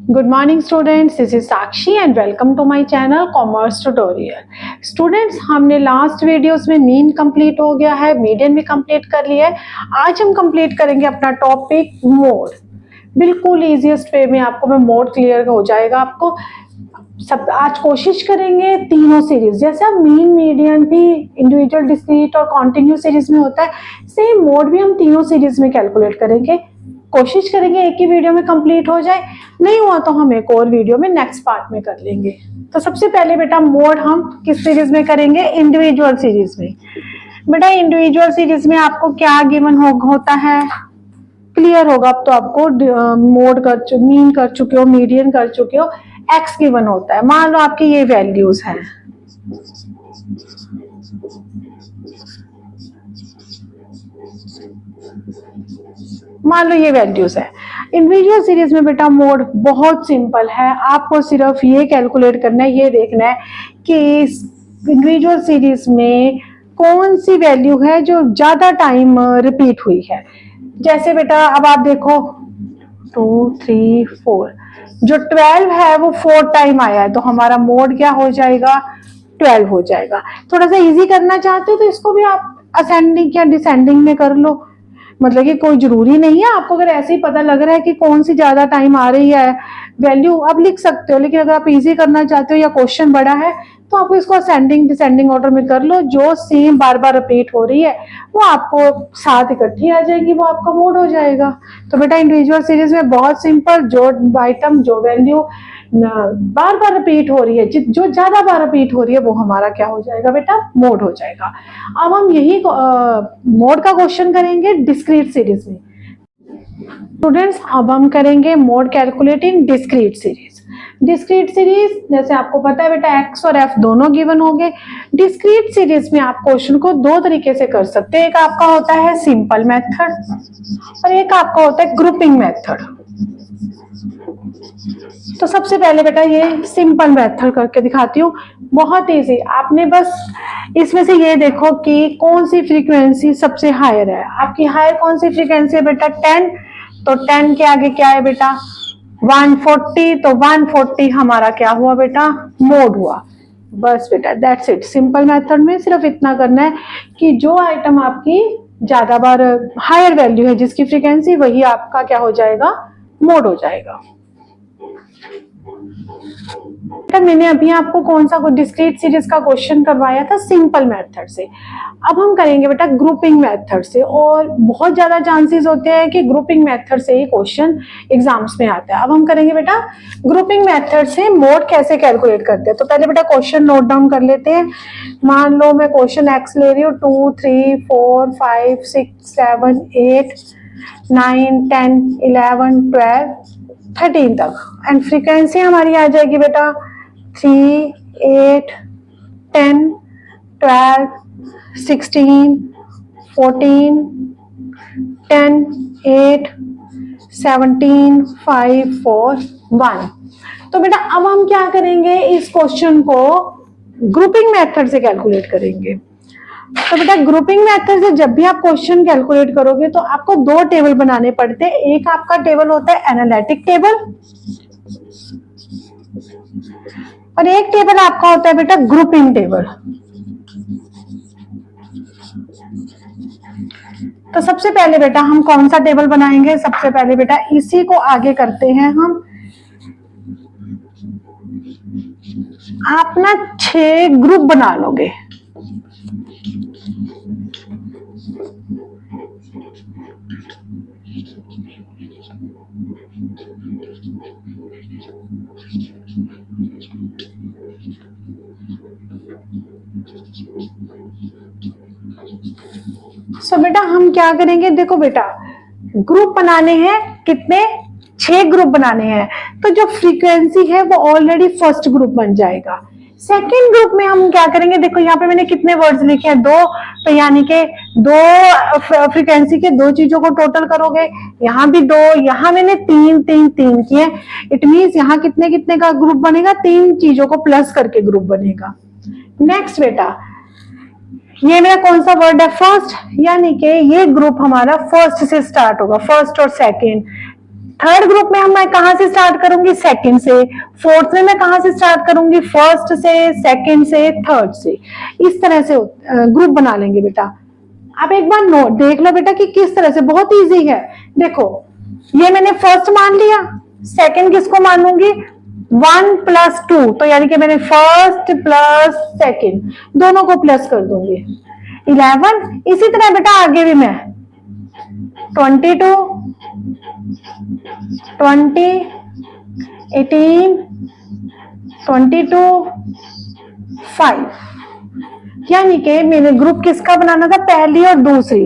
Good morning students, this is Sakshi and welcome to my channel Commerce Tutorial. Students, हमने last videos में mean complete हो गया है, median भी complete कर लिया है। आज हम कंप्लीट करेंगे अपना टॉपिक मोड। बिल्कुल इजीएस्ट वे में आपको मैं मोड क्लियर हो जाएगा। आपको सब आज कोशिश करेंगे तीनों सीरीज, जैसे अब मीन मीडियन भी इंडिविजुअल डिस्क्रीट और कॉन्टिन्यू सीरीज में होता है, सेम मोड भी हम तीनों सीरीज में कैलकुलेट करेंगे। कोशिश करेंगे एक ही वीडियो में कंप्लीट हो जाए, नहीं हुआ तो हम एक और वीडियो में नेक्स्ट पार्ट में कर लेंगे। तो सबसे पहले बेटा मोड हम किस सीरीज में करेंगे? इंडिविजुअल सीरीज में। बेटा इंडिविजुअल सीरीज में आपको क्या गिवन होता है? क्लियर होगा अब तो आपको। मोड मीन कर चुके हो, मीडियन कर चुके हो, एक्स गिवन होता है। मान लो आपकी ये वैल्यूज हैं, मान लो ये वैल्यूज है। इंडिविजुअल सीरीज में बेटा मोड बहुत सिंपल है, आपको सिर्फ ये कैलकुलेट करना है, ये देखना है कि इंडिविजुअल सीरीज में कौन सी वैल्यू है जो ज्यादा टाइम रिपीट हुई है। जैसे बेटा अब आप देखो 2, 3, 4, जो 12 है वो 4 टाइम आया है, तो हमारा मोड क्या हो जाएगा? 12 हो जाएगा। थोड़ा सा इजी करना चाहते हो तो इसको भी आप असेंडिंग या डिसेंडिंग में कर लो, मतलब कि कोई जरूरी नहीं है। आपको अगर ऐसे ही पता लग रहा है कि कौन सी ज्यादा टाइम आ रही है वैल्यू, आप लिख सकते हो, लेकिन अगर आप इजी करना चाहते हो या क्वेश्चन बड़ा है तो आप इसको असेंडिंग डिसेंडिंग ऑर्डर में कर लो। जो सेम बार बार रिपीट हो रही है वो आपको साथ इकट्ठी आ जाएगी, वो आपका मोड हो जाएगा। तो बेटा इंडिविजुअल सीरीज में बहुत सिंपल, जो आइटम जो वैल्यू बार बार रिपीट हो रही है, जो ज्यादा बार रिपीट हो रही है वो हमारा क्या हो जाएगा बेटा? मोड हो जाएगा। अब हम यही मोड का क्वेश्चन करेंगे डिस्क्रीट सीरीज में। स्टूडेंट्स अब हम करेंगे mode calculating discrete series. Discrete series जैसे आपको पता है बेटा एक्स और एफ दोनों गिवन होंगे। डिस्क्रीट सीरीज में आप क्वेश्चन को दो तरीके से कर सकते हैं, एक आपका होता है सिंपल मेथड और एक आपका होता है ग्रुपिंग मेथड। तो सबसे पहले बेटा ये सिंपल मेथड करके दिखाती हूँ, बहुत इजी। आपने बस इसमें से ये देखो कि कौन सी फ्रीक्वेंसी सबसे हायर है। आपकी हायर कौन सी फ्रीक्वेंसी है बेटा? 10। तो 10 के आगे क्या है बेटा? 140। तो 140 हमारा क्या हुआ बेटा? मोड हुआ। बस बेटा दैट्स इट। सिंपल मेथड में सिर्फ इतना करना है कि जो आइटम आपकी ज्यादा बार हायर वैल्यू है, जिसकी फ्रीक्वेंसी, वही आपका क्या हो जाएगा? मोड हो जाएगा। मैंने अभी आपको कौन सा डिस्क्रीट सीरीज का क्वेश्चन करवाया था? सिंपल मेथड से। अब हम करेंगे बेटा ग्रुपिंग मेथड से, और बहुत ज्यादा चांसेस होते हैं कि ग्रुपिंग मेथड से ही क्वेश्चन एग्जाम्स में आता है। अब हम करेंगे बेटा ग्रुपिंग मेथड से मोड कैसे कैलकुलेट करते हैं। तो पहले बेटा क्वेश्चन नोट डाउन कर लेते हैं। मान लो मैं क्वेश्चन एक्स ले रही हूँ, 2, 3, 4, 5, 6, 7, 8, 9, 10, 11, 12, 13 तक, एंड फ्रीक्वेंसी हमारी आ जाएगी बेटा 3, 8, 10, 12, 16, 14, 10, 8, 17, 5, 4, 1। तो बेटा अब हम क्या करेंगे? इस क्वेश्चन को ग्रुपिंग मेथड से कैलकुलेट करेंगे। तो बेटा ग्रुपिंग मेथड से जब भी आप क्वेश्चन कैलकुलेट करोगे तो आपको दो टेबल बनाने पड़ते हैं। एक आपका टेबल होता है एनालिटिक टेबल और एक टेबल आपका होता है बेटा ग्रुपिंग टेबल। तो सबसे पहले बेटा हम कौन सा टेबल बनाएंगे? सबसे पहले बेटा इसी को आगे करते हैं हम। आप ना 6 ग्रुप बना लोगे। सो बेटा हम क्या करेंगे? देखो बेटा ग्रुप बनाने हैं कितने? 6 ग्रुप बनाने हैं। तो जो फ्रीक्वेंसी है वो ऑलरेडी फर्स्ट ग्रुप बन जाएगा। सेकेंड ग्रुप में हम क्या करेंगे? देखो यहाँ पे मैंने कितने वर्ड्स लिखे हैं? 2। तो यानी के 2 फ्रीक्वेंसी के 2 चीजों को टोटल करोगे। यहाँ भी 2, यहाँ मैंने 3, 3, 3 किए। इट मीन्स यहाँ कितने कितने का ग्रुप बनेगा? 3 चीजों को प्लस करके ग्रुप बनेगा। नेक्स्ट बेटा ये मेरा कौन सा वर्ड है? फर्स्ट, यानी कि ये ग्रुप हमारा फर्स्ट से स्टार्ट होगा, फर्स्ट और सेकेंड। थर्ड ग्रुप में हम मैं कहां से स्टार्ट करूंगी, सेकंड से। फोर्थ में मैं कहां से स्टार्ट करूंगी, फर्स्ट से, सेकंड से, थर्ड से। इस तरह से ग्रुप बना लेंगे बेटा। आप एक बार नोट देख लो बेटा कि किस तरह से, बहुत इजी है। देखो ये मैंने फर्स्ट मान लिया, सेकंड किसको मानूंगी, 1 + 2, तो यानी कि मैंने फर्स्ट प्लस सेकंड दोनों को प्लस कर दूंगी, 11। इसी तरह बेटा आगे भी मैं 22, 20, 18, 22, 5। यानी कि मैंने ग्रुप किसका बनाना था, पहली और दूसरी।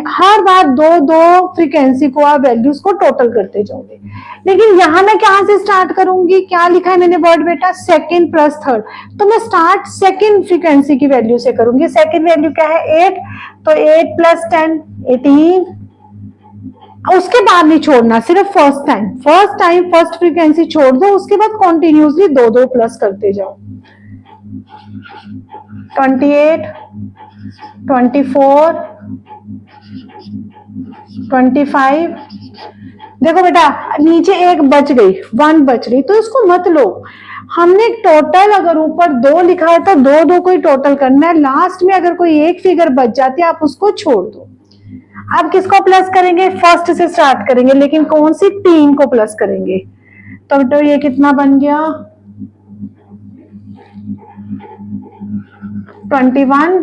हर बार दो दो फ्रीक्वेंसी को आप वैल्यूज को टोटल करते जाओगे। लेकिन यहां मैं कहां से स्टार्ट करूंगी, क्या लिखा है मैंने वर्ड बेटा, सेकंड प्लस थर्ड। तो मैं स्टार्ट सेकंड फ्रीक्वेंसी की वैल्यू से करूंगी। सेकंड वैल्यू क्या है, 8, तो 8 + 10 18। उसके बाद नहीं छोड़ना, सिर्फ फर्स्ट टाइम फर्स्ट फ्रीक्वेंसी छोड़ दो, उसके बाद कॉन्टिन्यूसली दो दो प्लस करते जाओ। 28, 24, 25। देखो बेटा नीचे एक बच गई, 1 बच गई, तो इसको मत लो। हमने टोटल अगर ऊपर 2 लिखा है तो दो दो को ही टोटल करना है। लास्ट में अगर कोई एक फिगर बच जाती है आप उसको छोड़ दो। अब किसको प्लस करेंगे, फर्स्ट से स्टार्ट करेंगे, लेकिन कौन सी, 3 को प्लस करेंगे। तो ये कितना बन गया, 21,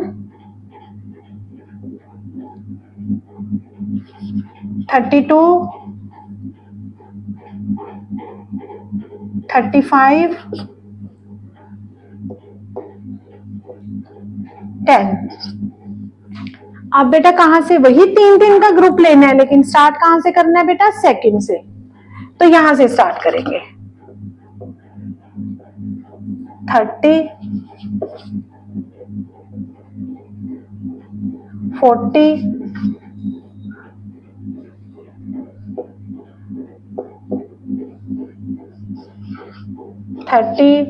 32, 35, 10। अब बेटा कहां से, वही 3 का ग्रुप लेना है, लेकिन स्टार्ट कहां से करना है बेटा, सेकंड से। तो यहां से स्टार्ट करेंगे, 30, 40, 30।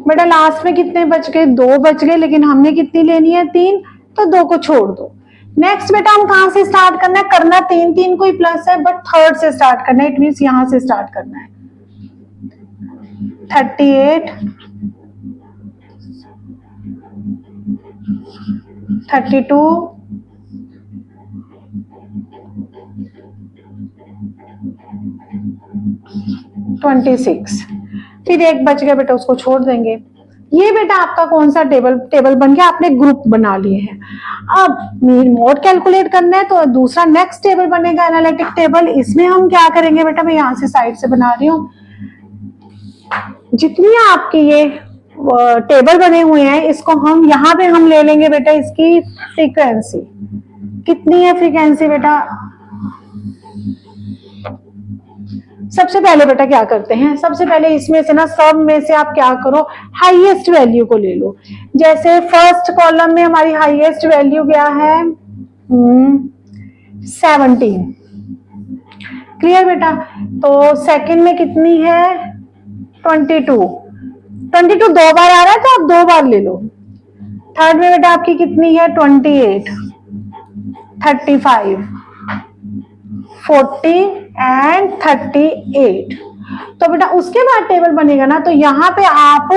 बेटा लास्ट में कितने बच गए, 2 बच गए, लेकिन हमने कितनी लेनी है, 3, तो 2 को छोड़ दो। नेक्स्ट बेटा हम कहां से स्टार्ट करना है, करना 3 को ही प्लस है, बट थर्ड से स्टार्ट करना है, इट मींस यहां से स्टार्ट करना है। 38, 32, 26। फिर एक बच गया बेटा, उसको छोड़ देंगे। ये बेटा आपका कौन सा टेबल बन गया, आपने ग्रुप बना लिए हैं। अब मोड कैलकुलेट करना है तो दूसरा नेक्स्ट टेबल बनेगा, एनालिटिक टेबल। इसमें हम क्या करेंगे बेटा, मैं यहां से साइड से बना रही हूँ। जितनी आपकी ये टेबल बने हुए हैं, इसको हम यहाँ पे हम ले लेंगे बेटा, इसकी फ्रीक्वेंसी कितनी है, फ्रीक्वेंसी बेटा सबसे पहले बेटा क्या करते हैं, सबसे पहले इसमें से ना, सब में से आप क्या करो, हाईएस्ट वैल्यू को ले लो। जैसे फर्स्ट कॉलम में हमारी हाईएस्ट वैल्यू क्या है, 17। क्लियर बेटा। तो सेकंड में कितनी है, 22। 22 2 बार आ रहा है तो आप 2 बार ले लो। थर्ड में बेटा आपकी कितनी है, 28, 35, 40 एंड 38। तो बेटा उसके बाद टेबल बनेगा ना, तो यहाँ पे आप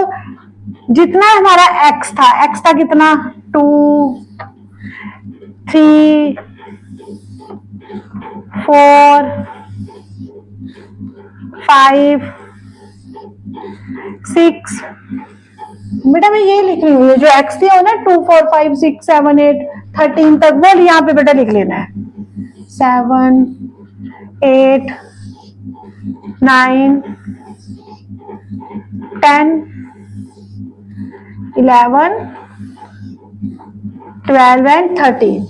जितना हमारा x था कितना, 2, 3, 4, 5, 6। बेटा मैं ये लिख रही हूँ, जो x दिया हो ना, 2, 4, 5, 6, 7, 8, 13 तक, वो यहाँ पे बेटा लिख लेना है। 7, 8, 9, 10, 11, 12 एंड 13।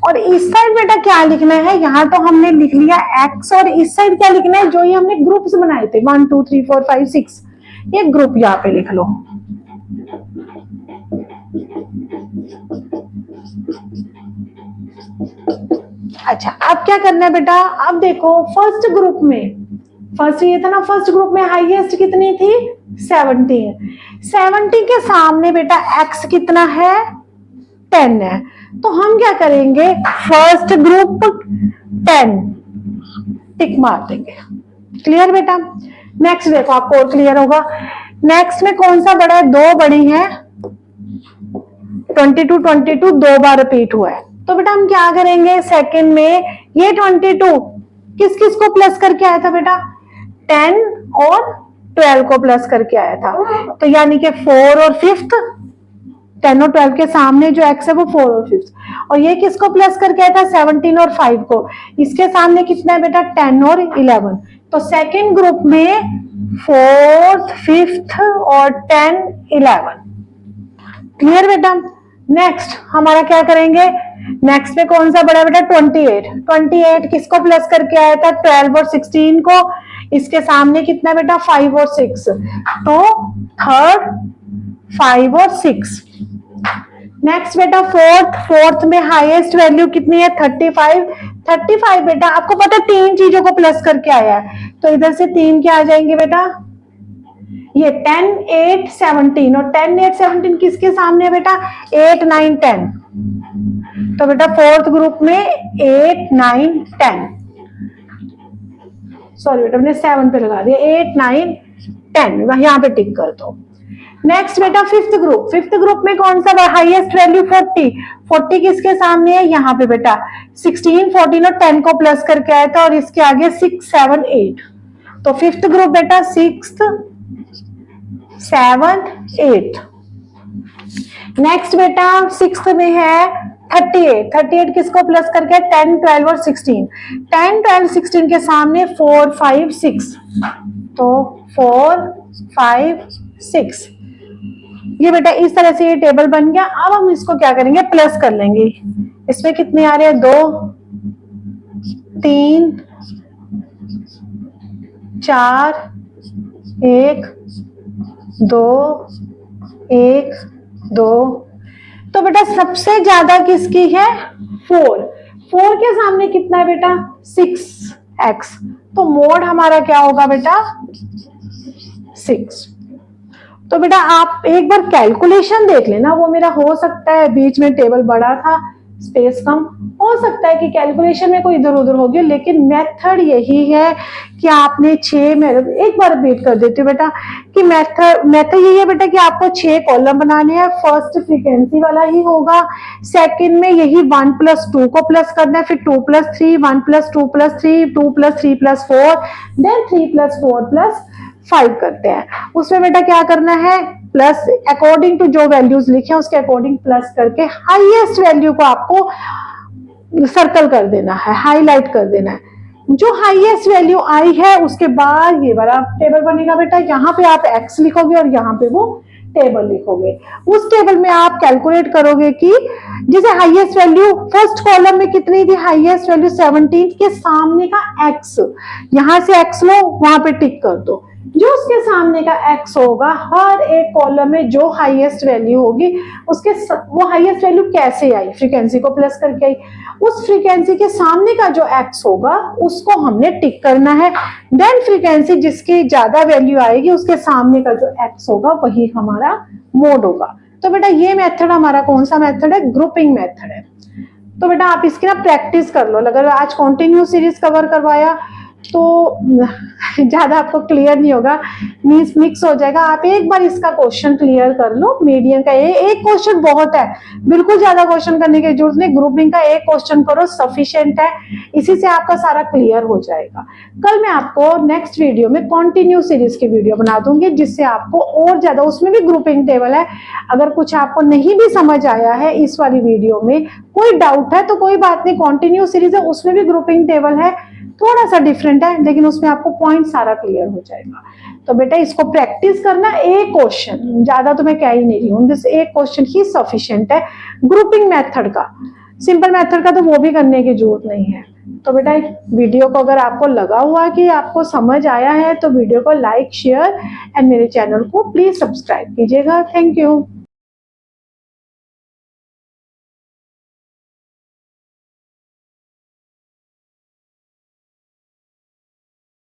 और इस साइड बेटा क्या लिखना है, यहाँ तो हमने लिख लिया x, और इस साइड क्या लिखना है, जो ये हमने ग्रुप्स बनाए थे 1, 2, 3, 4, 5, 6, ये ग्रुप यहाँ पे लिख लो। अच्छा अब क्या करना है बेटा, अब देखो फर्स्ट ग्रुप में, फर्स्ट ये था ना, फर्स्ट ग्रुप में हाईएस्ट कितनी थी, 17। 17 के सामने बेटा x कितना है, 10 है। तो हम क्या करेंगे, फर्स्ट ग्रुप 10, टिक मार देंगे। क्लियर बेटा? नेक्स्ट देखो आपको और क्लियर होगा। नेक्स्ट में कौन सा बड़ा है? दो बड़ी है, 22 दो बार रिपीट हुआ है। तो बेटा हम क्या करेंगे सेकंड में, ये 22 किस किस को प्लस करके आया था बेटा? 10 और 12 को प्लस करके आया था। तो यानी कि 4 और 5th, 10 और 12 के सामने जो x है वो 4 और 5th। और ये किसको प्लस करके आया था? 17 और 5 को। इसके सामने कितना है बेटा? 10 और 11। तो सेकंड ग्रुप में 4th, 5th और 10, 11। क्लियर बेटा? नेक्स्ट हमारा क्या करेंगे? नेक्स्ट में कौन सा बड़ा बेटा? 28। 28 किसको प्लस करके आया था? 12 और 16 को। इसके सामने कितना बेटा? 5 और 6। तो थर्ड, 5 और 6। नेक्स्ट बेटा फोर्थ में हाईएस्ट वैल्यू कितनी है? 35। 35 बेटा आपको पता है तीन चीजों को प्लस करके आया है, तो इधर से तीन क्या आ जाएंगे बेटा? ये 10, 8, 17। और 10, 8, 17 किसके सामने है बेटा? 8, 9, 10। तो बेटा फोर्थ ग्रुप में 8, 9, 10। सॉरी बेटा मैंने 7 पे लगा दिया। 8, 9, 10 यहाँ पे टिक कर दो। नेक्स्ट बेटा फिफ्थ ग्रुप में कौन सा हाईएस्ट वैल्यू? 40। 40 किसके सामने है? यहाँ पे बेटा 16, 14 और 10 को प्लस करके आया था, और इसके आगे 6, 7, 8। तो फिफ्थ ग्रुप बेटा 6th, 7, 8। नेक्स्ट बेटा 6th में है 38। 38 किसको प्लस करके? 10, 12 और 16। 10, 12, 16 के सामने 4, 5, 6। तो 4, 5, 6। ये बेटा इस तरह से ये टेबल बन गया। अब हम इसको क्या करेंगे? प्लस कर लेंगे। इसमें कितने आ रहे हैं? 2, 3, 4, 1, 2, 1, 2। तो बेटा सबसे ज्यादा किसकी है? 4। 4 के सामने कितना है बेटा? 6x। तो मोड हमारा क्या होगा बेटा? 6। तो बेटा आप एक बार कैलकुलेशन देख लेना, वो मेरा हो सकता है बीच में टेबल बड़ा था, स्पेस कम, हो सकता है कि कैलकुलेशन में कोई इधर उधर हो गया, लेकिन मेथड यही है कि आपने 6 में एक बार रिपीट कर देती हूँ बेटा कि मेथड यही है बेटा कि आपको 6 कॉलम बनाने हैं। फर्स्ट फ्रीक्वेंसी वाला ही होगा, सेकंड में यही 1 + 2 को प्लस करना है, फिर 2 + 3, 1 + 2 + 3, 2 + 3 + 4, देन 3 + 4 + 5 करते हैं। उसमें बेटा क्या करना है? प्लस अकॉर्डिंग टू जो वैल्यूज लिखे हैं उसके अकॉर्डिंग प्लस करके हाईएस्ट वैल्यू को आपको सर्कल कर देना है, हाईलाइट कर देना है। जो हाईएस्ट वैल्यू आई है उसके बाद ये वाला टेबल बनेगा बेटा। यहाँ पे आप x लिखोगे और यहाँ पे वो टेबल लिखोगे। उस टेबल में आप कैलकुलेट करोगे कि जैसे हाईएस्ट वैल्यू फर्स्ट कॉलम में कितनी थी? हाईएस्ट वैल्यू 17 के सामने का x, यहां से x लो, वहां पे टिक कर दो। जो उसके सामने का x होगा, हर एक कॉलम में जो हाईएस्ट वैल्यू होगी उसके वो हाईएस्ट वैल्यू कैसे आई? फ्रीक्वेंसी को प्लस करके आई। उस फ्रीक्वेंसी के सामने का जो x होगा उसको हमने टिक करना है। देन फ्रीक्वेंसी जिसकी ज्यादा वैल्यू आएगी उसके सामने का जो x होगा वही हमारा मोड होगा। तो बेटा ये मेथड हमारा कौन सा मेथड है? ग्रुपिंग मेथड है। तो बेटा आप इसकी ना प्रैक्टिस कर लो। अगर आज कंटिन्यू सीरीज कवर करवाया तो ज्यादा आपको क्लियर नहीं होगा, मिक्स हो जाएगा। आप एक बार इसका क्वेश्चन क्लियर कर लो। मीडियन का एक क्वेश्चन बहुत है, बिल्कुल ज्यादा क्वेश्चन करने की जरूरत नहीं। ग्रुपिंग का एक क्वेश्चन करो, सफिशिएंट है, इसी से आपका सारा क्लियर हो जाएगा। कल मैं आपको नेक्स्ट वीडियो में कंटिन्यू सीरीज की वीडियो बना दूंगी, जिससे आपको और ज्यादा, उसमें भी ग्रुपिंग टेबल है। अगर कुछ आपको नहीं भी समझ आया है इस वाली वीडियो में, कोई डाउट है तो कोई बात नहीं, कंटिन्यू सीरीज है उसमें भी ग्रुपिंग टेबल है, थोड़ा सा डिफरेंट है लेकिन उसमें आपको पॉइंट सारा क्लियर हो जाएगा। तो बेटा इसको प्रैक्टिस करना। एक क्वेश्चन, ज्यादा तो मैं कह ही नहीं रही हूँ, बस एक क्वेश्चन ही सफिशिएंट है ग्रुपिंग मेथड का। सिंपल मेथड का तो वो भी करने की जरूरत नहीं है। तो बेटा वीडियो को अगर आपको लगा हुआ कि आपको समझ आया है तो वीडियो को लाइक, शेयर एंड मेरे चैनल को प्लीज सब्सक्राइब कीजिएगा। Thank you.